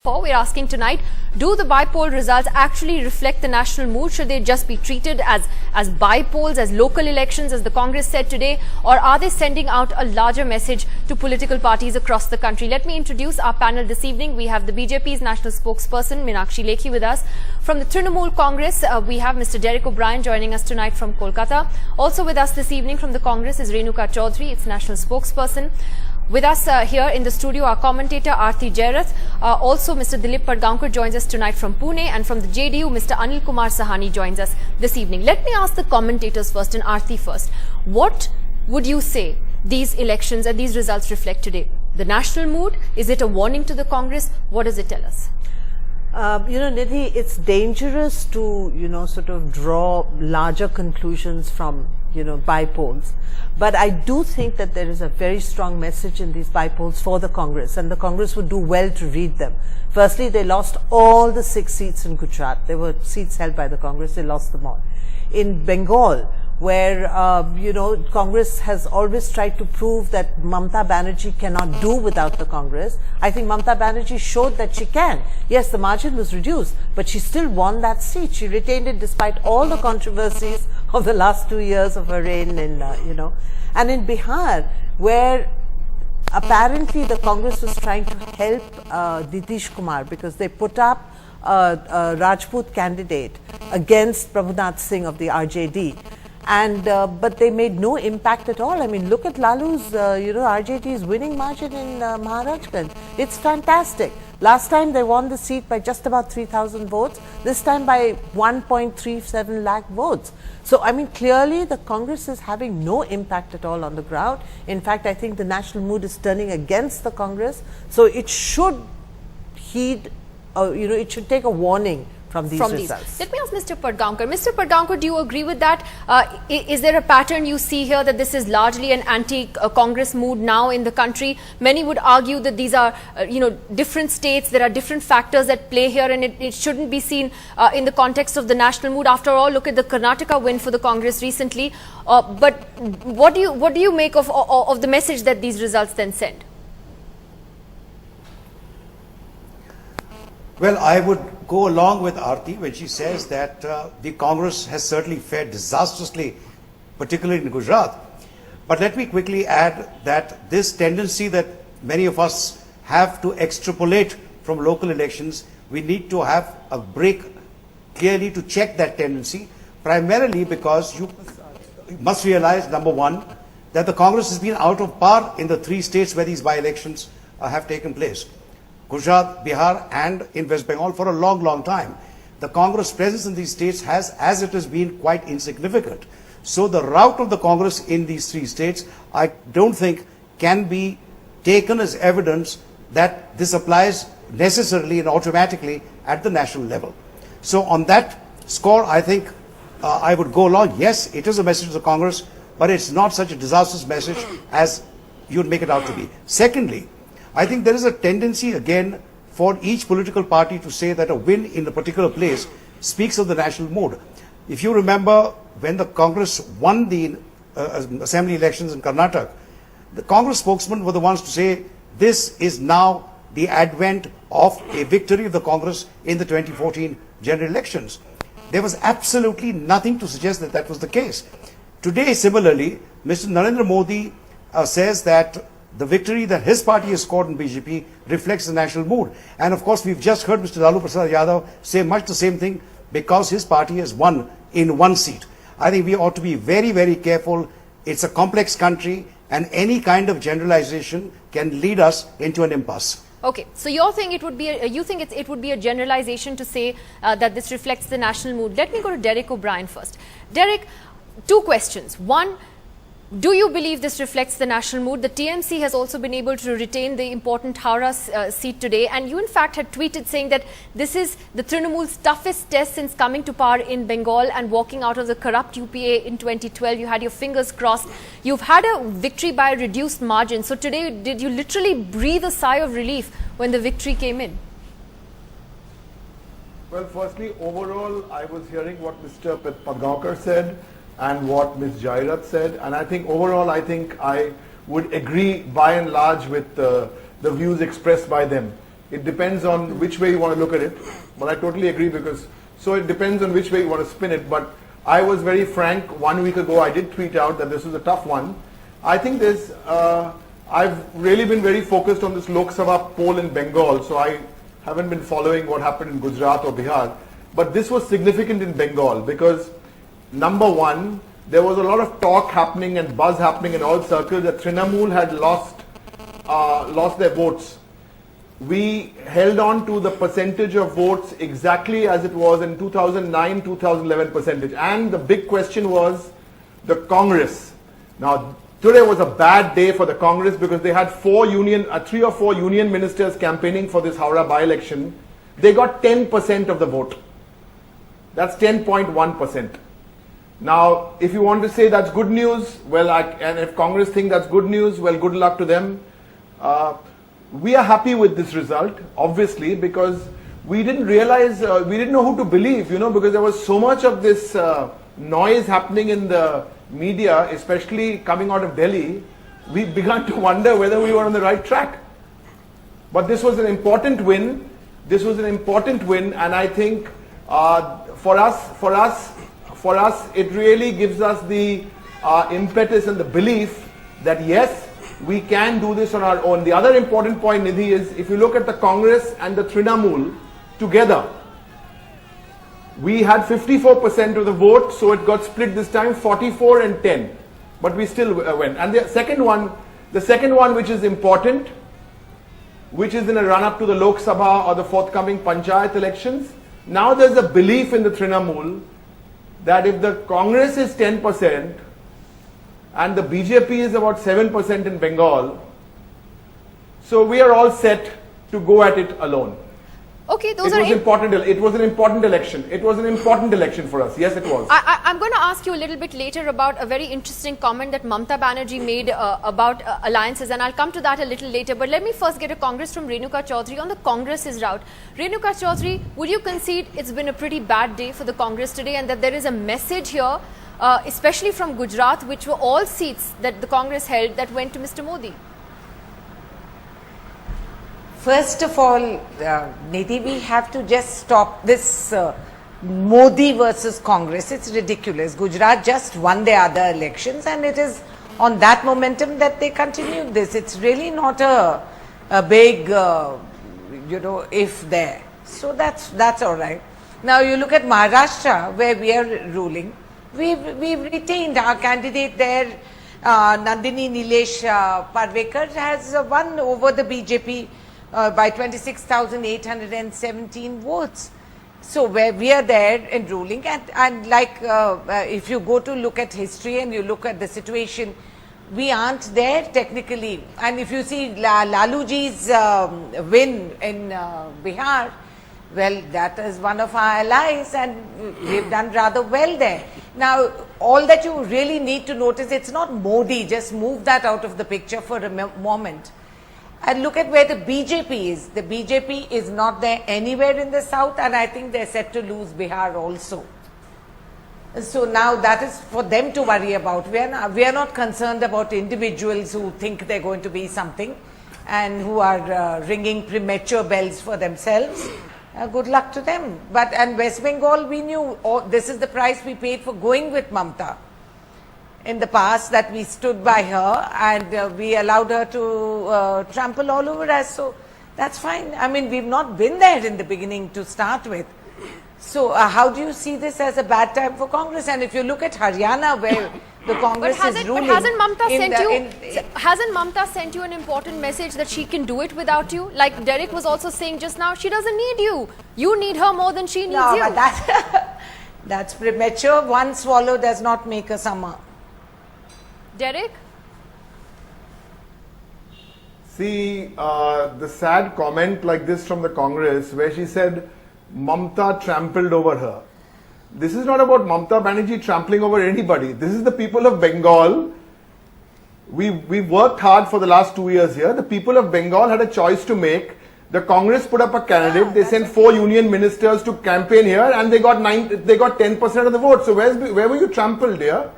We're asking tonight, do the bi-poll results actually reflect the national mood? Should they just be treated as bi-polls, as local elections, as the Congress said today? Or are they sending out a larger message to political parties across the country? Let me introduce our panel this evening. We have the BJP's national spokesperson, Meenakshi Lekhi, with us. From the Trinamool Congress, we have Mr. Derek O'Brien joining us tonight from Kolkata. Also with us this evening from the Congress is Renuka Chaudhary, its national spokesperson. With us here in the studio, our commentator Aarti Jairath. Also, Mr. Dilip Padgaonkar joins us tonight from Pune, and from the JDU, Mr. Anil Kumar Sahani joins us this evening. Let me ask the commentators first, and Aarti first. What would you say these elections and these results reflect today? The national mood? Is it a warning to the Congress? What does it tell us? Nidhi, it's dangerous to, sort of draw larger conclusions from, bi-polls. But I do think that there is a very strong message in these bi-polls for the Congress, and the Congress would do well to read them. Firstly, they lost all the 6 seats in Gujarat. There were seats held by the Congress, they lost them all. In Bengal, where, Congress has always tried to prove that Mamata Banerjee cannot do without the Congress. I think Mamata Banerjee showed that she can. Yes, the margin was reduced, but she still won that seat. She retained it despite all the controversies of the last 2 years of her reign, And in Bihar, where apparently the Congress was trying to help Nitish Kumar because they put up a Rajput candidate against Prabhunath Singh of the RJD. But they made no impact at all. I mean, look at Lalu's, RJD's winning margin in Maharashtra. It's fantastic. Last time they won the seat by just about 3,000 votes. This time by 1.37 lakh votes. So, I mean, clearly the Congress is having no impact at all on the ground. In fact, I think the national mood is turning against the Congress. So, it should heed, it should take a warning from these results. Let me ask Mr. Padgaonkar. Mr. Padgaonkar, do you agree with that? Is there a pattern you see here that this is largely an anti-Congress mood now in the country? Many would argue that these are, different states. There are different factors at play here, and it shouldn't be seen in the context of the national mood. After all, look at the Karnataka win for the Congress recently. But what do you make of the message that these results then send? Well, I would go along with Aarti when she says that the Congress has certainly fared disastrously, particularly in Gujarat. But let me quickly add that this tendency that many of us have to extrapolate from local elections, we need to have a break clearly to check that tendency, primarily because you must realize, number one, that the Congress has been out of par in the 3 states where these by-elections have taken place. Gujarat, Bihar and in West Bengal for a long, long time. The Congress presence in these states has, as it has been, quite insignificant. So the rout of the Congress in these 3 states, I don't think can be taken as evidence that this applies necessarily and automatically at the national level. So on that score, I think I would go along. Yes, it is a message to the Congress, but it's not such a disastrous message as you'd make it out to be. Secondly, I think there is a tendency again for each political party to say that a win in a particular place speaks of the national mood. If you remember when the Congress won the assembly elections in Karnataka, the Congress spokesmen were the ones to say this is now the advent of a victory of the Congress in the 2014 general elections. There was absolutely nothing to suggest that that was the case. Today, similarly, Mr. Narendra Modi says that the victory that his party has scored in BJP reflects the national mood. And of course, we've just heard Mr. Lalu Prasad Yadav say much the same thing because his party has won in 1 seat. I think we ought to be very, very careful. It's a complex country and any kind of generalization can lead us into an impasse. Okay, so you're saying it would be it would be a generalization to say that this reflects the national mood. Let me go to Derek O'Brien first. Derek, 2 questions. One, do you believe this reflects the national mood? The TMC has also been able to retain the important Howrah seat today, and you in fact had tweeted saying that this is the Trinamool's toughest test since coming to power in Bengal and walking out of the corrupt UPA in 2012. You had your fingers crossed. You've had a victory by a reduced margin. So today, did you literally breathe a sigh of relief when the victory came in? Well, firstly, overall, I was hearing what Mr. Padgaonkar said and what Ms. Jairath said, and I think overall I would agree by and large with the views expressed by them. It depends on which way you want to look at it. But I totally agree because, so it depends on which way you want to spin it. But I was very frank 1 week ago. I did tweet out that this was a tough one. I think there's, I've really been very focused on this Lok Sabha poll in Bengal. So I haven't been following what happened in Gujarat or Bihar. But this was significant in Bengal because number one, there was a lot of talk happening and buzz happening in all circles that Trinamool had lost their votes. We held on to the percentage of votes exactly as it was in 2009-2011 percentage. And the big question was the Congress. Now, today was a bad day for the Congress because they had 3 or 4 union ministers campaigning for this Howrah by-election. They got 10% of the vote. That's 10.1%. Now, if you want to say that's good news, well, and if Congress think that's good news, well, good luck to them. We are happy with this result, obviously, because we didn't realize, we didn't know who to believe, because there was so much of this noise happening in the media, especially coming out of Delhi. We began to wonder whether we were on the right track. But this was an important win. This was an important win, and I think for us, it really gives us the impetus and the belief that yes, we can do this on our own. The other important point, Nidhi, is if you look at the Congress and the Trinamool together, we had 54% of the vote, so it got split this time, 44 and 10. But we still went. And the second one which is important, which is in a run-up to the Lok Sabha or the forthcoming Panchayat elections, now there's a belief in the Trinamool that if the Congress is 10%, and the BJP is about 7% in Bengal, so we are all set to go at it alone. Okay, It was an important election. It was an important election for us. Yes, it was. I'm going to ask you a little bit later about a very interesting comment that Mamata Banerjee made about alliances, and I'll come to that a little later. But let me first get a congress from Renuka Chaudhary on the Congress's route. Renuka Chaudhary, would you concede it's been a pretty bad day for the Congress today, and that there is a message here, especially from Gujarat, which were all seats that the Congress held, that went to Mr. Modi? First of all, Nidhi, we have to just stop this Modi versus Congress. It's ridiculous. Gujarat just won their other elections, and it is on that momentum that they continued this. It's really not a big, if there. So that's all right. Now you look at Maharashtra, where we are ruling. We've retained our candidate there. Nandini Nilesh Parvekar has won over the BJP by 26,817 votes. So where we are there in ruling, and like if you go to look at history and you look at the situation, we aren't there technically. And if you see Laluji's win in Bihar, well, that is one of our allies, and we've done rather well there. Now, all that you really need to notice, it's not Modi, just move that out of the picture for a moment. And look at where the BJP is. The BJP is not there anywhere in the south, and I think they're set to lose Bihar also. So now that is for them to worry about. We are not concerned about individuals who think they're going to be something and who are ringing premature bells for themselves. Good luck to them. And West Bengal, we knew this is the price we paid for going with Mamata. In the past, that we stood by her and we allowed her to trample all over us. So that's fine. I mean, we've not been there in the beginning to start with. So how do you see this as a bad time for Congress? And if you look at Haryana, where the Congress is ruling, but hasn't Mamata sent you an important message that she can do it without you? Like Derek was also saying just now, she doesn't need you. You need her more than she needs you. But that's premature. One swallow does not make a summer. Derek? See, the sad comment like this from the Congress, where she said Mamata trampled over her. This is not about Mamata Banerjee trampling over anybody. This is the people of Bengal. We worked hard for the last 2 years here. The people of Bengal had a choice to make. The Congress put up a candidate. They sent 4 union ministers to campaign here, and they got 10% of the vote. So where were you trampled, dear?